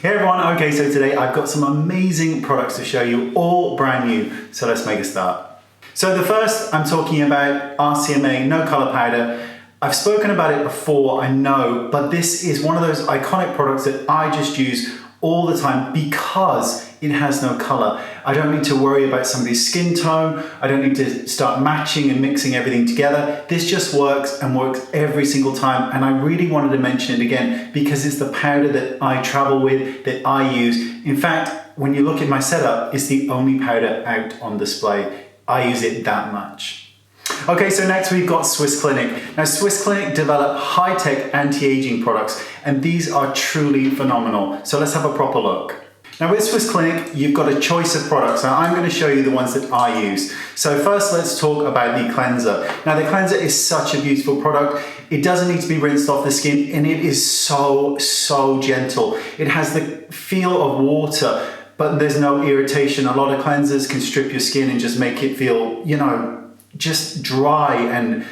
Hey everyone, okay, so today I've got some amazing products to show you, all brand new, so let's make a start. So the first I'm talking about RCMA No Color Powder. I've spoken about it before, I know, but this is one of those iconic products that I just use all the time because it has no color. I don't need to worry about somebody's skin tone. I don't need to start matching and mixing everything together. This just works and works every single time. And I really wanted to mention it again because it's the powder that I travel with, that I use. In fact, when you look at my setup, it's the only powder out on display. I use it that much. Okay, so next we've got Swiss Clinic. Now Swiss Clinic develop high-tech anti-aging products, and these are truly phenomenal. So let's have a proper look. Now with Swiss Clinic, you've got a choice of products. Now I'm going to show you the ones that I use. So first let's talk about the cleanser. Now the cleanser is such a beautiful product. It doesn't need to be rinsed off the skin, and it is so gentle. It has the feel of water, but there's no irritation. A lot of cleansers can strip your skin and just make it feel, you know, just dry and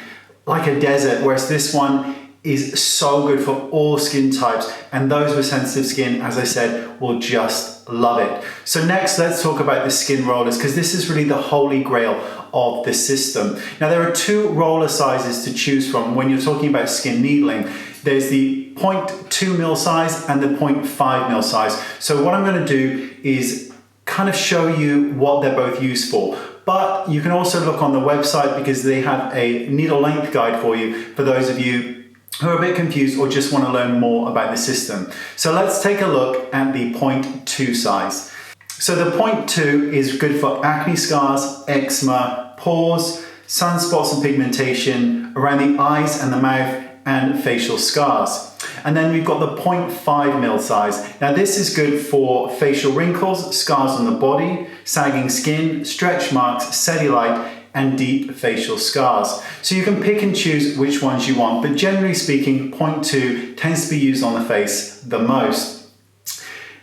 like a desert, whereas this one is so good for all skin types, and those with sensitive skin, as I said, will just love it. So next, let's talk about the skin rollers, because this is really the holy grail of the system. Now there are two roller sizes to choose from when you're talking about skin needling. There's the 0.2 mil size and the 0.5 mil size. So what I'm going to do is kind of show you what they're both used for. But you can also look on the website because they have a needle length guide for you for those of you who are a bit confused or just want to learn more about the system. So let's take a look at the 0.2 size. So the 0.2 is good for acne scars, eczema, pores, sunspots and pigmentation around the eyes and the mouth, and facial scars. And then we've got the 0.5 mil size. Now this is good for facial wrinkles, scars on the body, sagging skin, stretch marks, cellulite, and deep facial scars. So you can pick and choose which ones you want, but generally speaking, 0.2 tends to be used on the face the most.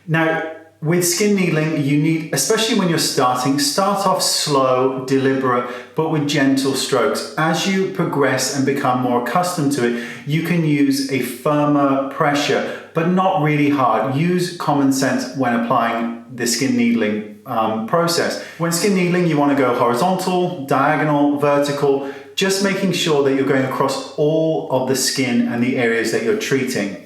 Now, with skin needling, you need, especially when you're starting, start off slow, deliberate, but with gentle strokes. As you progress and become more accustomed to it, you can use a firmer pressure, but not really hard. Use common sense when applying the skin needling process. When skin needling, you want to go horizontal, diagonal, vertical, just making sure that you're going across all of the skin and the areas that you're treating.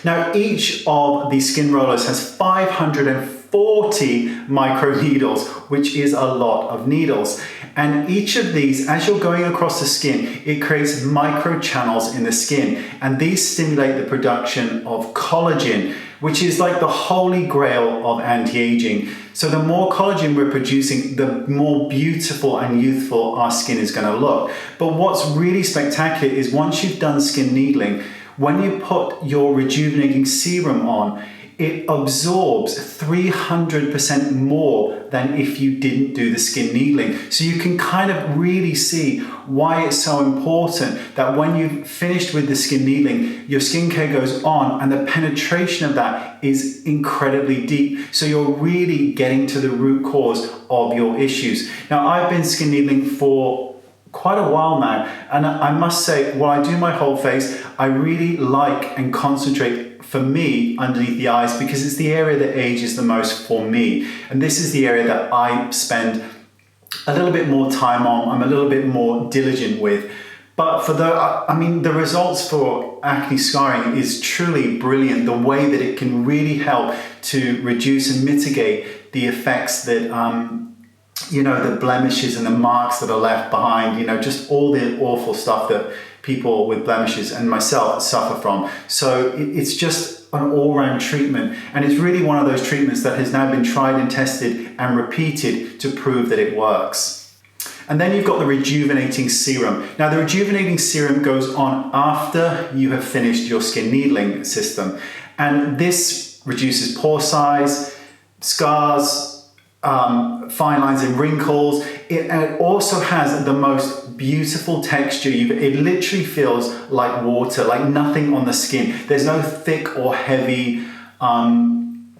Now, each of the skin rollers has 540 micro needles, which is a lot of needles. And each of these, as you're going across the skin, it creates micro channels in the skin. And these stimulate the production of collagen, which is like the holy grail of anti-aging. So the more collagen we're producing, the more beautiful and youthful our skin is going to look. But what's really spectacular is once you've done skin needling, when you put your rejuvenating serum on, it absorbs 300% more than if you didn't do the skin needling. So you can kind of really see why it's so important that when you've finished with the skin needling, your skincare goes on and the penetration of that is incredibly deep. So you're really getting to the root cause of your issues. Now, I've been skin needling for quite a while now, and I must say, while I do my whole face, I really like and concentrate, for me, underneath the eyes, because it's the area that ages the most for me, and this is the area that I spend a little bit more time on, I'm a little bit more diligent with. But for the results for acne scarring is truly brilliant, the way that it can really help to reduce and mitigate the effects that you know, the blemishes and the marks that are left behind, you know, just all the awful stuff that people with blemishes and myself suffer from. So it's just an all-round treatment, and it's really one of those treatments that has now been tried and tested and repeated to prove that it works. And then you've got the Rejuvenating Serum. Now the Rejuvenating Serum goes on after you have finished your skin needling system, and this reduces pore size, scars, fine lines and wrinkles. It also has the most beautiful texture. It literally feels like water, like nothing on the skin. There's no thick or heavy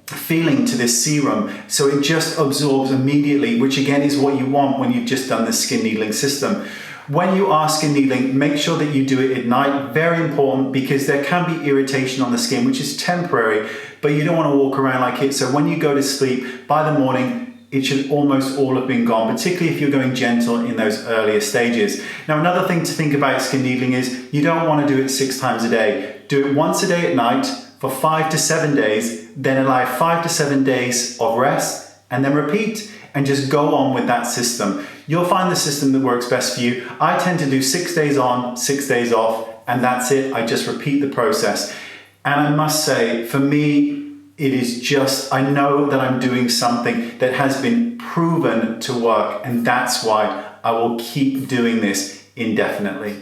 feeling to this serum. So it just absorbs immediately, which again is what you want when you've just done the skin needling system. When you are skin needling, make sure that you do it at night. Very important, because there can be irritation on the skin, which is temporary, but you don't want to walk around like it. So when you go to sleep, by the morning, it should almost all have been gone, particularly if you're going gentle in those earlier stages. Now, another thing to think about skin needling is you don't want to do it 6 times a day. Do it once a day at night for 5 to 7 days, then allow 5 to 7 days of rest, and then repeat, and just go on with that system. You'll find the system that works best for you. I tend to do 6 days on, 6 days off, and that's it. I just repeat the process. And I must say, for me, it is just, I know that I'm doing something that has been proven to work, and that's why I will keep doing this indefinitely.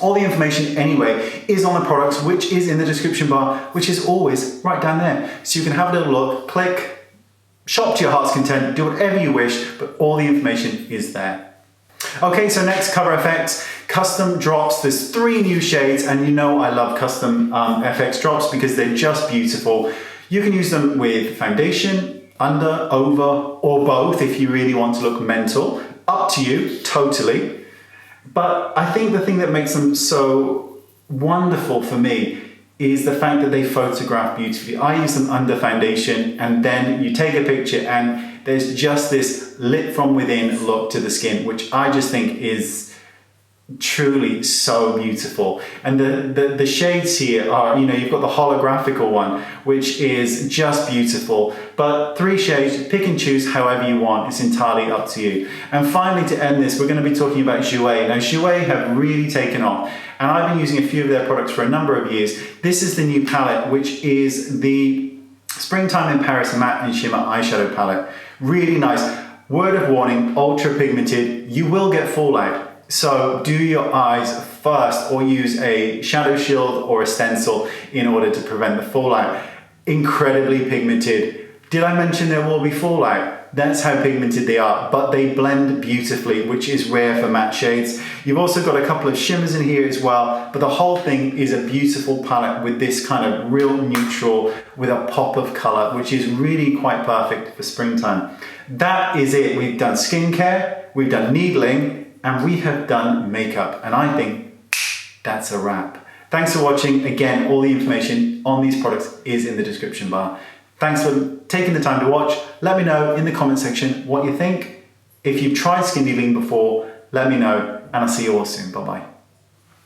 All the information anyway is on the products, which is in the description bar, which is always right down there. So you can have a little look, click, shop to your heart's content, do whatever you wish, but all the information is there. Okay, so next, Cover FX, custom drops. There's 3 new shades, and you know I love custom FX drops because they're just beautiful. You can use them with foundation, under, over, or both if you really want to look mental. Up to you, totally. But I think the thing that makes them so wonderful for me is the fact that they photograph beautifully. I use them under foundation, and then you take a picture and there's just this lit from within look to the skin, which I just think is truly so beautiful. And the shades here are, you know, you've got the holographical one, which is just beautiful, but 3 shades, pick and choose however you want. It's entirely up to you. And finally, to end this, we're going to be talking about JOUER. Now, JOUER have really taken off, and I've been using a few of their products for a number of years. This is the new palette, which is the Springtime in Paris Matte and Shimmer Eyeshadow Palette. Really nice. Word of warning, ultra pigmented. You will get fallout. So do your eyes first, or use a shadow shield or a stencil in order to prevent the fallout. Incredibly pigmented. Did I mention there will be fallout? That's how pigmented they are, but they blend beautifully, which is rare for matte shades. You've also got a couple of shimmers in here as well, but the whole thing is a beautiful palette with this kind of real neutral with a pop of color, which is really quite perfect for springtime. That is it. We've done skincare, we've done needling, and we have done makeup, and I think that's a wrap. Thanks for watching. Again, all the information on these products is in the description bar. Thanks for taking the time to watch. Let me know in the comment section what you think. If you've tried skin needling before, let me know, and I'll see you all soon. Bye-bye.